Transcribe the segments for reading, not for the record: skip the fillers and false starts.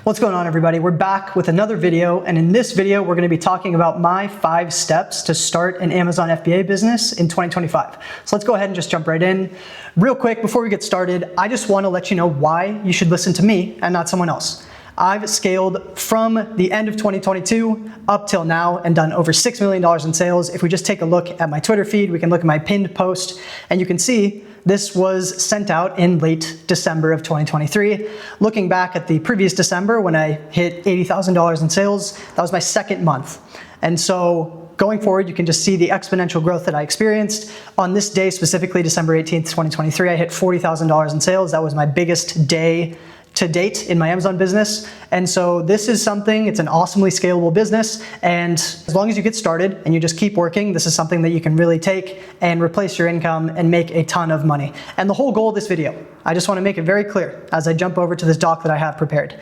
What's going on, everybody? We're back with another video, and in this video we're going to be talking about my 5 steps to start an Amazon FBA business in 2025. So let's go ahead and just jump right in. Real quick, before we get started, I just want to let you know why you should listen to me and not someone else. I've scaled from the end of 2022 up till now and done over $6 million in sales. If we just take a look at my Twitter feed, we can look at my pinned post, and you can see this was sent out in late December of 2023. Looking back at the previous December when I hit $80,000 in sales, that was my second month. And so going forward, you can just see the exponential growth that I experienced. On this day, specifically December 18th, 2023, I hit $40,000 in sales. That was my biggest day to date in my Amazon business. And so this is something, it's an awesomely scalable business. And as long as you get started and you just keep working, this is something that you can really take and replace your income and make a ton of money. And the whole goal of this video, I just want to make it very clear as I jump over to this doc that I have prepared.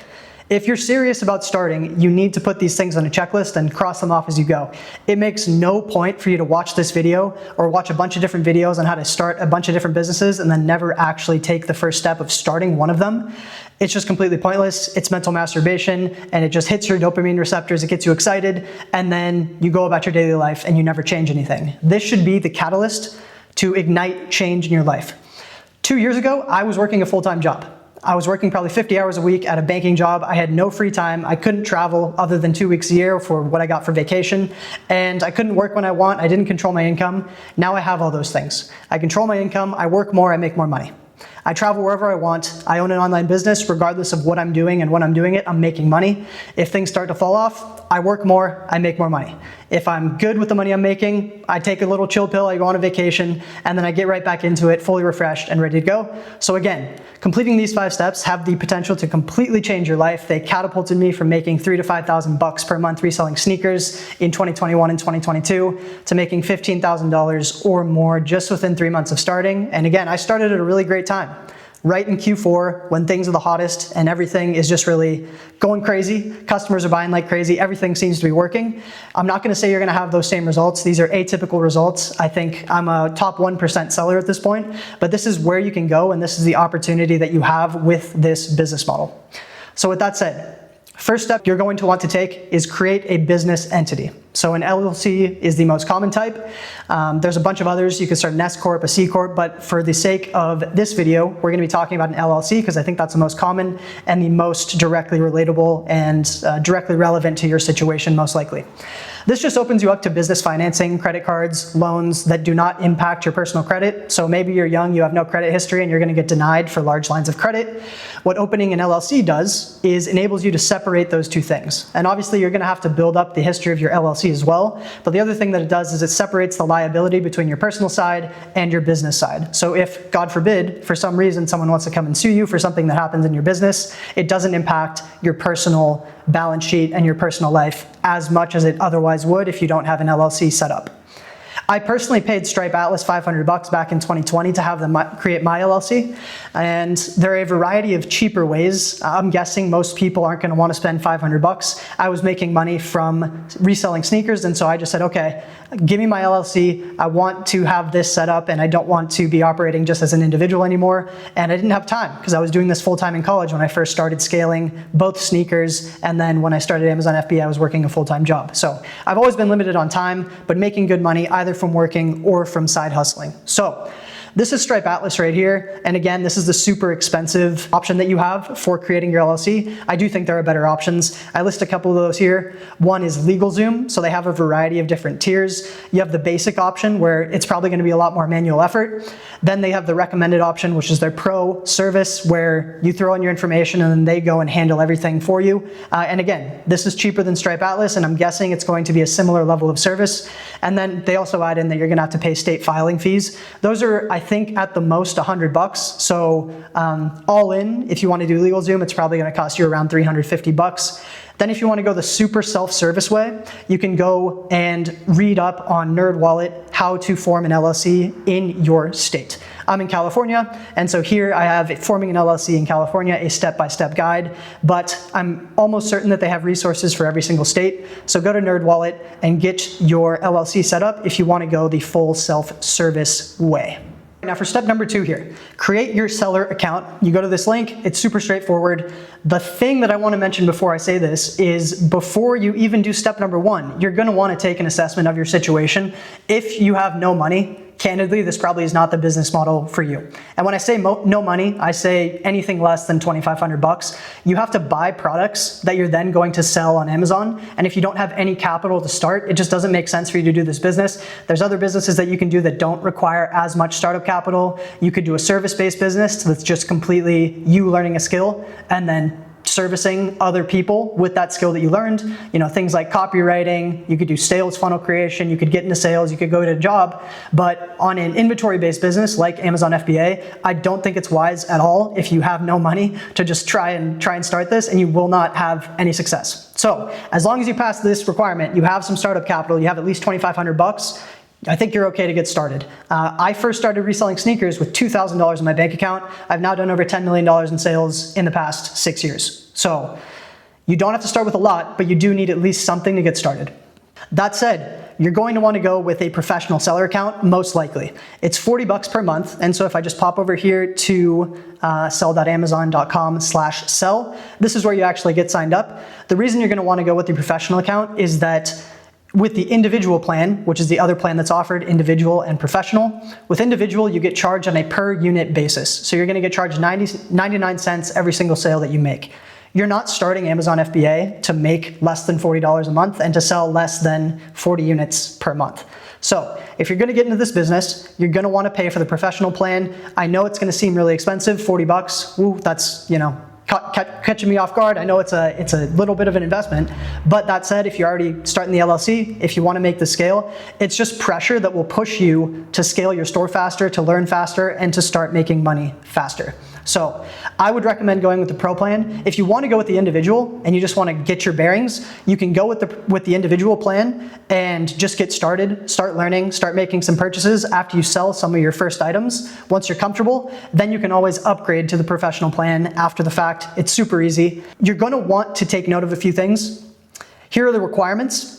If you're serious about starting, you need to put these things on a checklist and cross them off as you go. It makes no point for you to watch this video or watch a bunch of different videos on how to start a bunch of different businesses and then never actually take the first step of starting one of them. It's just completely pointless. It's mental masturbation, and it just hits your dopamine receptors. It gets you excited, and then you go about your daily life and you never change anything. This should be the catalyst to ignite change in your life. 2 years ago, I was working a full-time job. I was working probably 50 hours a week at a banking job. I had no free time. I couldn't travel other than 2 weeks a year for what I got for vacation. And I couldn't work when I want. I didn't control my income. Now I have all those things. I control my income. I work more. I make more money. I travel wherever I want. I own an online business. Regardless of what I'm doing and when I'm doing it, I'm making money. If things start to fall off, I work more, I make more money. If I'm good with the money I'm making, I take a little chill pill, I go on a vacation, and then I get right back into it, fully refreshed and ready to go. So again, completing these 5 steps have the potential to completely change your life. They catapulted me from making $3,000 to $5,000 per month reselling sneakers in 2021 and 2022 to making $15,000 or more just within 3 months of starting. And again, I started at a really great time. Right in Q4 when things are the hottest and everything is just really going crazy. Customers are buying like crazy. Everything seems to be working. I'm not going to say you're going to have those same results. These are atypical results. I think I'm a top 1% seller at this point, but this is where you can go, and this is the opportunity that you have with this business model. So with that said, first step you're going to want to take is create a business entity. So an LLC is the most common type. There's a bunch of others. You can start an S Corp, a C Corp, but for the sake of this video, we're going to be talking about an LLC because I think that's the most common and the most directly relatable and directly relevant to your situation, most likely. This just opens you up to business financing, credit cards, loans that do not impact your personal credit. So maybe you're young, you have no credit history, and you're going to get denied for large lines of credit. What opening an LLC does is enables you to separate those two things. And obviously you're going to have to build up the history of your LLC as well. But the other thing that it does is it separates the liability between your personal side and your business side. So if, God forbid, for some reason someone wants to come and sue you for something that happens in your business, it doesn't impact your personal balance sheet and your personal life as much as it otherwise would if you don't have an LLC set up. I personally paid Stripe Atlas $500 back in 2020 to have them create my LLC, and there are a variety of cheaper ways. I'm guessing most people aren't going to want to spend $500. I was making money from reselling sneakers, and so I just said, okay, give me my LLC. I want to have this set up, and I don't want to be operating just as an individual anymore. And I didn't have time because I was doing this full-time in college when I first started scaling both sneakers, and then when I started Amazon FBA, I was working a full-time job. So I've always been limited on time, but making good money either from working or from side hustling. So this is Stripe Atlas right here. And again, this is the super expensive option that you have for creating your LLC. I do think there are better options. I list a couple of those here. One is LegalZoom. So they have a variety of different tiers. You have the basic option where it's probably going to be a lot more manual effort. Then they have the recommended option, which is their pro service where you throw in your information and then they go and handle everything for you. And again, this is cheaper than Stripe Atlas, and I'm guessing it's going to be a similar level of service. And then they also add in that you're going to have to pay state filing fees. Those are, I think, at the most $100. So all in, if you want to do LegalZoom, it's probably going to cost you around $350. Then if you want to go the super self-service way, you can go and read up on NerdWallet how to form an LLC in your state. I'm in California, and so here I have forming an LLC in California, a step-by-step guide, but I'm almost certain that they have resources for every single state. So go to NerdWallet and get your LLC set up if you want to go the full self-service way. Now for step number 2 here, create your seller account. You go to this link, it's super straightforward. The thing that I want to mention before I say this is before you even do step number 1, you're going to want to take an assessment of your situation. If you have no money, candidly, this probably is not the business model for you. And when I say no money, I say anything less than $2,500. You have to buy products that you're then going to sell on Amazon. And if you don't have any capital to start, it just doesn't make sense for you to do this business. There's other businesses that you can do that don't require as much startup capital. You could do a service-based business that's just completely you learning a skill and then servicing other people with that skill that you learned. You know, things like copywriting, you could do sales funnel creation, you could get into sales, you could go to a job. But on an inventory-based business like Amazon FBA, I don't think it's wise at all if you have no money to just try and start this, and you will not have any success. So as long as you pass this requirement, you have some startup capital, you have at least $2,500, I think you're okay to get started. I first started reselling sneakers with $2,000 in my bank account. I've now done over $10 million in sales in the past 6 years. So you don't have to start with a lot, but you do need at least something to get started. That said, you're going to want to go with a professional seller account, most likely. It's $40 per month, and so if I just pop over here to sell.amazon.com/sell, this is where you actually get signed up. The reason you're going to want to go with the professional account is that with the individual plan, which is the other plan that's offered, individual and professional, with individual, you get charged on a per unit basis. So you're gonna get charged 99 cents every single sale that you make. You're not starting Amazon FBA to make less than $40 a month and to sell less than 40 units per month. So if you're gonna get into this business, you're gonna wanna pay for the professional plan. I know it's gonna seem really expensive, $40, ooh, that's, you know, catching me off guard. I know it's a little bit of an investment, but that said, if you're already starting the LLC, if you want to make the scale, it's just pressure that will push you to scale your store faster, to learn faster, and to start making money faster. So I would recommend going with the pro plan. If you want to go with the individual and you just want to get your bearings, you can go with the individual plan and just get started, start learning, start making some purchases after you sell some of your first items. Once you're comfortable, then you can always upgrade to the professional plan after the fact. It's super easy. You're going to want to take note of a few things. Here are the requirements.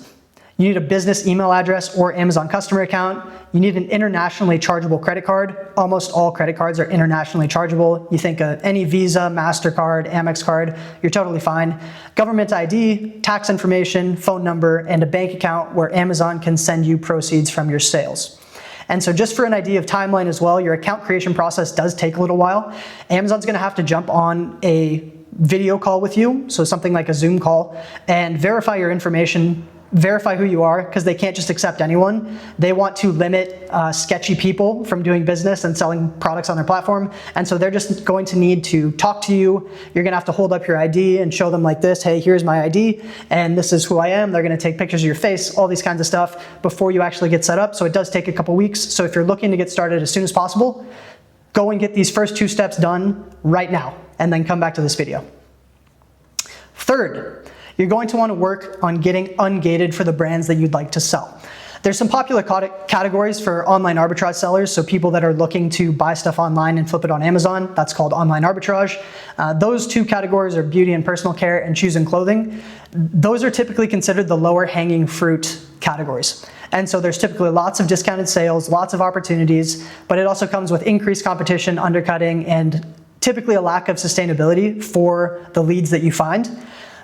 You need a business email address or Amazon customer account. You need an internationally chargeable credit card. Almost all credit cards are internationally chargeable. You think any Visa, MasterCard, Amex card, you're totally fine. Government ID, tax information, phone number, and a bank account where Amazon can send you proceeds from your sales. And so just for an idea of timeline as well, your account creation process does take a little while. Amazon's gonna have to jump on a video call with you, so something like a Zoom call, and verify your information, verify who you are, because they can't just accept anyone. They want to limit sketchy people from doing business and selling products on their platform. And so they're just going to need to talk to you. You're gonna have to hold up your ID and show them like this, hey, here's my ID, and this is who I am. They're gonna take pictures of your face, all these kinds of stuff before you actually get set up. So it does take a couple weeks. So if you're looking to get started as soon as possible, go and get these first 2 steps done right now, and then come back to this video. Third, you're going to want to work on getting ungated for the brands that you'd like to sell. There's some popular categories for online arbitrage sellers, so people that are looking to buy stuff online and flip it on Amazon. That's called online arbitrage. Those 2 categories are beauty and personal care and shoes and clothing. Those are typically considered the lower hanging fruit categories. And so there's typically lots of discounted sales, lots of opportunities, but it also comes with increased competition, undercutting, and typically a lack of sustainability for the leads that you find.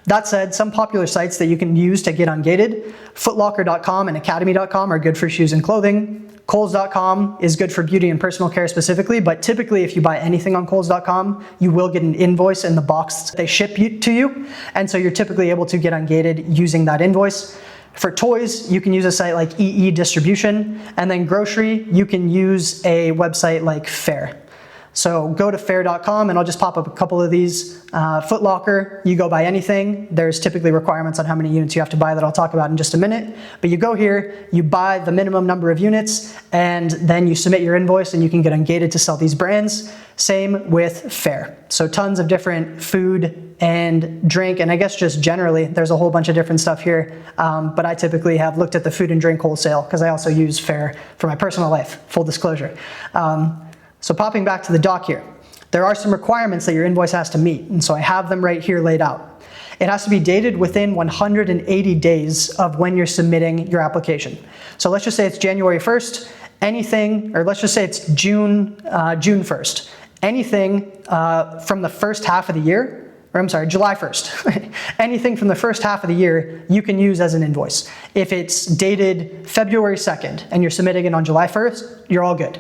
That said, some popular sites that you can use to get ungated, footlocker.com and academy.com are good for shoes and clothing. Kohl's.com is good for beauty and personal care specifically, but typically if you buy anything on Kohl's.com, you will get an invoice in the box they ship to you. And so you're typically able to get ungated using that invoice. For toys, you can use a site like EE Distribution, and then grocery, you can use a website like Faire. So go to faire.com and I'll just pop up a couple of these. Foot Locker, you go buy anything. There's typically requirements on how many units you have to buy that I'll talk about in just a minute. But you go here, you buy the minimum number of units, and then you submit your invoice and you can get ungated to sell these brands. Same with Faire. So tons of different food and drink, and I guess just generally, there's a whole bunch of different stuff here. But I typically have looked at the food and drink wholesale because I also use Faire for my personal life, full disclosure. So popping back to the doc here, there are some requirements that your invoice has to meet, and so I have them right here laid out. It has to be dated within 180 days of when you're submitting your application. So let's just say it's January 1st, anything, or let's just say it's June 1st, anything from the first half of the year, or I'm sorry, July 1st, anything from the first half of the year you can use as an invoice. If it's dated February 2nd and you're submitting it on July 1st, you're all good.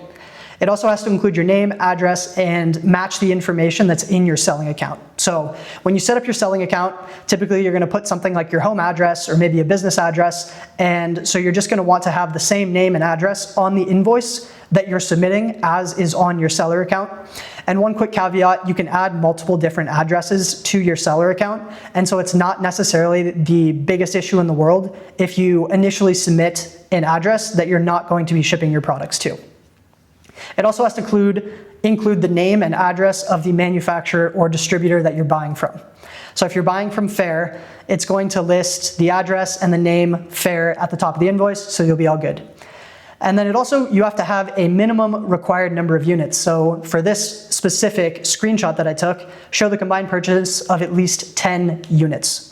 It also has to include your name, address, and match the information that's in your selling account. So when you set up your selling account, typically you're gonna put something like your home address or maybe a business address, and so you're just gonna want to have the same name and address on the invoice that you're submitting as is on your seller account. And one quick caveat, you can add multiple different addresses to your seller account, and so it's not necessarily the biggest issue in the world if you initially submit an address that you're not going to be shipping your products to. It also has to include the name and address of the manufacturer or distributor that you're buying from. So if you're buying from Fair, it's going to list the address and the name Fair at the top of the invoice, so you'll be all good. And then you have to have a minimum required number of units. So for this specific screenshot that I took, show the combined purchase of at least 10 units.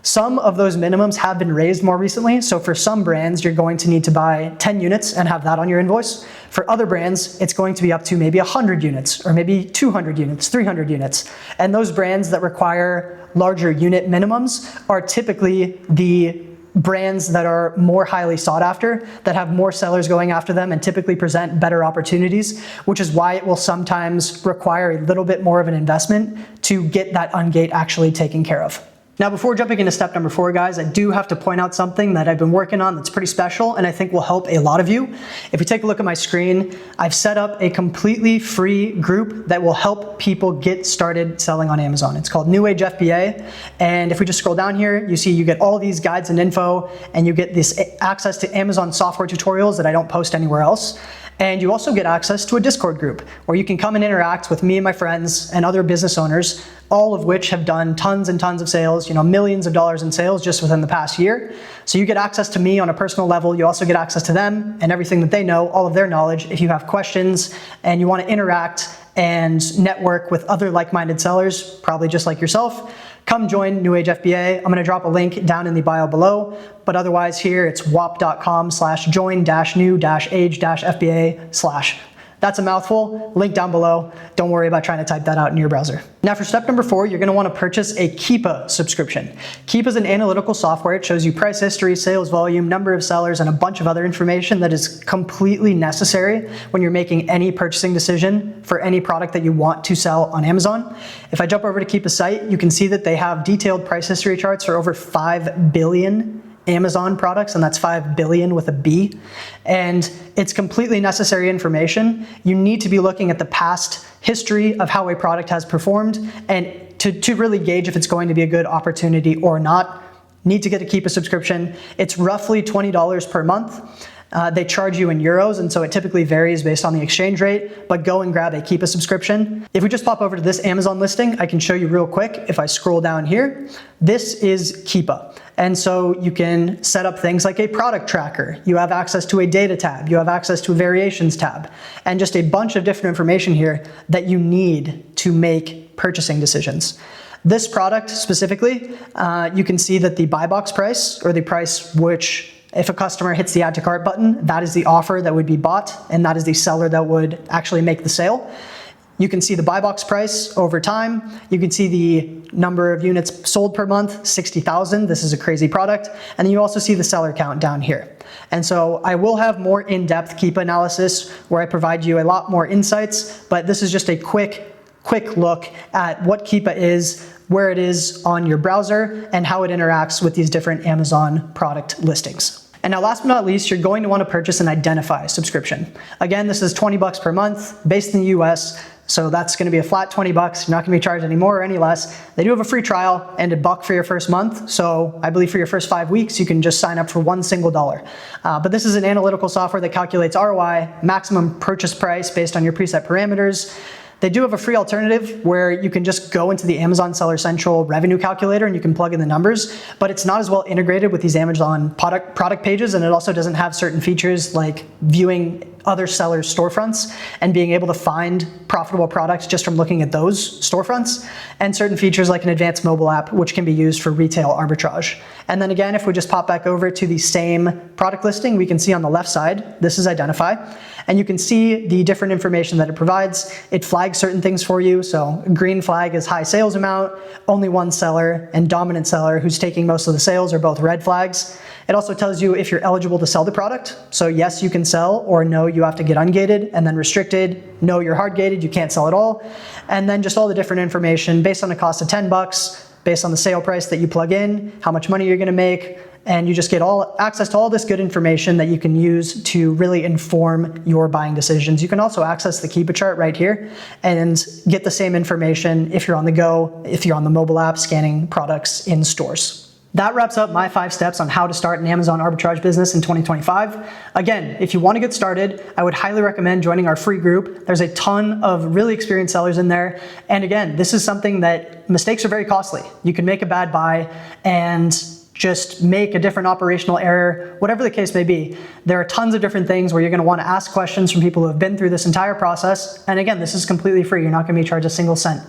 Some of those minimums have been raised more recently, so for some brands, you're going to need to buy 10 units and have that on your invoice. For other brands, it's going to be up to maybe 100 units, or maybe 200 units, 300 units. And those brands that require larger unit minimums are typically the brands that are more highly sought after, that have more sellers going after them and typically present better opportunities, which is why it will sometimes require a little bit more of an investment to get that ungate actually taken care of. Now, before jumping into step number 4, guys, I do have to point out something that I've been working on that's pretty special and I think will help a lot of you. If you take a look at my screen, I've set up a completely free group that will help people get started selling on Amazon. It's called New Age FBA. And if we just scroll down here, you see you get all these guides and info, and you get this access to Amazon software tutorials that I don't post anywhere else. And you also get access to a Discord group where you can come and interact with me and my friends and other business owners, all of which have done tons and tons of sales, millions of dollars in sales just within the past year. So you get access to me on a personal level. You also get access to them and everything that they know, all of their knowledge. If you have questions and you want to interact and network with other like-minded sellers, probably just like yourself, come join New Age FBA. I'm gonna drop a link down in the bio below, but otherwise here it's wap.com/join-new-age-FBA/. That's a mouthful, link down below. Don't worry about trying to type that out in your browser. Now for step number 4, you're gonna wanna purchase a Keepa subscription. Keepa is an analytical software. It shows you price history, sales volume, number of sellers, and a bunch of other information that is completely necessary when you're making any purchasing decision for any product that you want to sell on Amazon. If I jump over to Keepa's site, you can see that they have detailed price history charts for over 5 billion Amazon products, and that's 5 billion with a B. And it's completely necessary information. You need to be looking at the past history of how a product has performed and to really gauge if it's going to be a good opportunity or not. Need to get a Keepa subscription. It's roughly $20 per month. They charge you in euros, and so it typically varies based on the exchange rate, but go and grab a Keepa subscription. If we just pop over to this Amazon listing, I can show you real quick. If I scroll down here, this is Keepa. And so you can set up things like a product tracker. You have access to a data tab. You have access to a variations tab, and just a bunch of different information here that you need to make purchasing decisions. This product specifically, you can see that the buy box price, or the price which if a customer hits the add to cart button, that is the offer that would be bought, and that is the seller that would actually make the sale. You can see the buy box price over time. You can see the number of units sold per month, 60,000. This is a crazy product. And then you also see the seller count down here. And so I will have more in-depth Keepa analysis where I provide you a lot more insights, but this is just a quick look at what Keepa is, where it is on your browser, and how it interacts with these different Amazon product listings. And now last but not least, you're going to want to purchase an Identify subscription. Again, this is $20 per month, based in the US, so that's going to be a flat $20. You're not going to be charged any more or any less. They do have a free trial and $1 for your first month, so I believe for your first 5 weeks, you can just sign up for $1 single. But this is an analytical software that calculates ROI, maximum purchase price based on your preset parameters. They do have a free alternative where you can just go into the Amazon Seller Central revenue calculator and you can plug in the numbers, but it's not as well integrated with these Amazon product pages, and it also doesn't have certain features like viewing other sellers' storefronts and being able to find profitable products just from looking at those storefronts, and certain features like an advanced mobile app, which can be used for retail arbitrage. And then again, if we just pop back over to the same product listing, we can see on the left side, this is identify, and you can see the different information that it provides. It flags certain things for you. So green flag is high sales amount, only one seller, and dominant seller who's taking most of the sales are both red flags. It also tells you if you're eligible to sell the product. So yes, you can sell, or no, you have to get ungated, and then restricted, no, you're hard gated, you can't sell at all. And then just all the different information based on a cost of $10, based on the sale price that you plug in, how much money you're gonna make, and you just get access to all this good information that you can use to really inform your buying decisions. You can also access the Keepa chart right here and get the same information if you're on the go, if you're on the mobile app scanning products in stores. That wraps up my 5 steps on how to start an Amazon arbitrage business in 2025. Again, if you want to get started, I would highly recommend joining our free group. There's a ton of really experienced sellers in there. And again, this is something that mistakes are very costly. You can make a bad buy and just make a different operational error, whatever the case may be. There are tons of different things where you're gonna wanna ask questions from people who have been through this entire process. And again, this is completely free. You're not gonna be charged a single cent.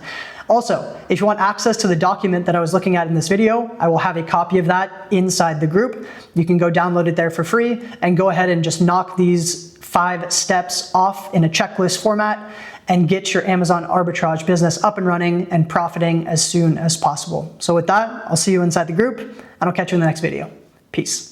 Also, if you want access to the document that I was looking at in this video, I will have a copy of that inside the group. You can go download it there for free and go ahead and just knock these 5 steps off in a checklist format and get your Amazon arbitrage business up and running and profiting as soon as possible. So with that, I'll see you inside the group, and I'll catch you in the next video. Peace.